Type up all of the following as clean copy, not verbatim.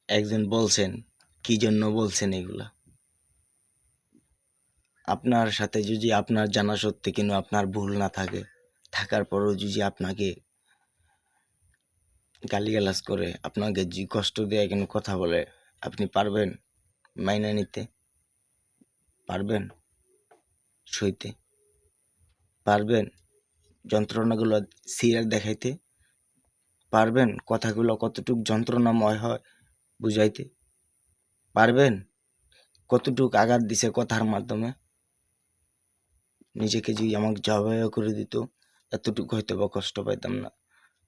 একজন বলছেন, কি জন্য বলছেন এগুলা? আপনার সাথে যদি আপনার জানা সত্ত্বে কিন্তু আপনার ভুল না থাকে, থাকার পরেও যদি আপনাকে গালিগালাজ করে, আপনাকে যে কষ্ট দেয়া কিন্তু কথা বলে, আপনি পারবেন মাইনা নিতে? পারবেন সইতে? পারবেন যন্ত্রণাগুলো সিরিয়াল দেখাইতে? পারবেন কথাগুলো কতটুক যন্ত্রণাময় হয় বুঝাইতে? পারবেন কতটুক আঘাত দিছে কথার মাধ্যমে? নিজেকে যদি আমাকে জবাইও করে দিত, এতটুকু হয়তো বা কষ্ট পাইতাম না।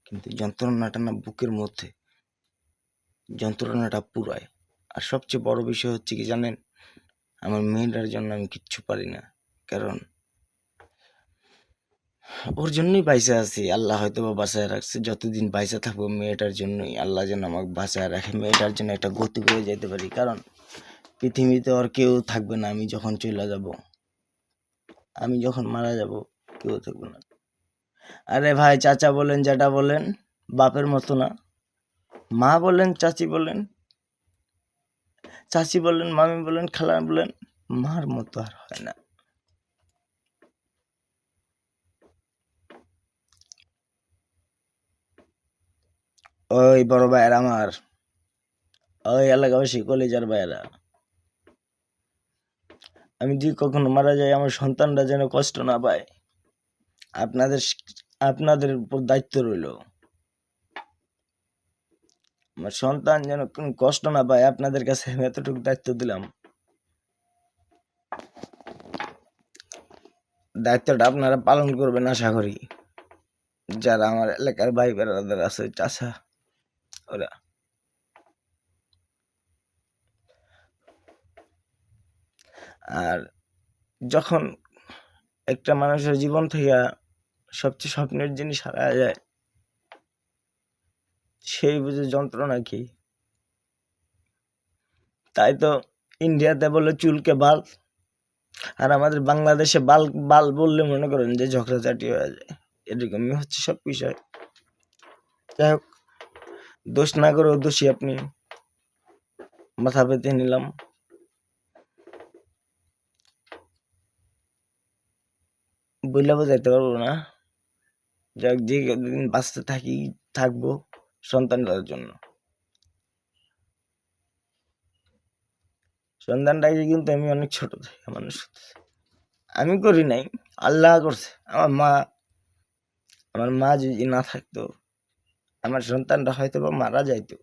কিন্তু যন্ত্রণাটা না বুকের মধ্যে, যন্ত্রণাটা পুরায়। আর সবচেয়ে বড় বিষয় হচ্ছে কি জানেন, আমার মেয়েটার জন্য আমি কিচ্ছু পারি না। কারণ ওর জন্যই বাইসে আছি, আল্লাহ হয়তো বা বাঁচায় রাখছে। যতদিন বাইসে থাকবো মেয়েটার জন্যই, আল্লাহ যেন আমাকে বাঁচায় রাখে, মেয়েটার জন্য একটা গতি করে যেতে পারি। কারণ পৃথিবীতে আর কেউ থাকবে না আমি যখন চলে যাব, আমি যখন মারা যাব কেউ থাকবে না। আরে ভাই, চাচা বলেন, জ্যাঠা বলেন, বাপের মতো না। মা বলেন, চাচি বলেন, চাচি বলেন, মামি বলেন, খালা বলেন, মার মতো আর হয় না। ওই বড় ভাইয়ের আমার, ওই এলাকাবাসী কলেজার ভাইয়েরা, আমি যদি কখনো মারা যাই আমার সন্তানরা যেন কষ্ট না পায়, আপনাদের আপনাদের উপর দায়িত্ব রইল। আমার সন্তান যেন কোনো কষ্ট না পায়, আপনাদের কাছে আমি এতটুকু দায়িত্ব দিলাম। দায়িত্বটা আপনারা পালন করবেন আশা করি। যারা আমার এলাকার ভাই বেড়াদার আছে, চাচা, ওরা। আর যখন একটা মানুষের জীবন থেকে সবচেয়ে স্বপ্নের জিনিস হারায় যায়, সেই বুঝে যন্ত্রণা কি। তাই তো ইন্ডিয়াতে বলে চুলকে বাল, আর আমাদের বাংলাদেশে বাল বাল বললে মনে করেন যে ঝগড়াঝাটি হয়ে যায়। এরকমই হচ্ছে সব বিষয়। যাই হোক, দোষ না করেও দোষী আপনি, মাথা পেতে নিলাম। বইলা বোঝাইতে পারবো না। যাক, যে দিন বাঁচতে থাকবো সন্তানটার জন্য। সন্তানটাকে কিন্তু আমি অনেক ছোট থেকে মানুষ করতেছি। আমি করি নাই, আল্লাহ করছে। আমার মা যদি না থাকতো, আমার সন্তানটা হয়তো বা মারা যাইতো।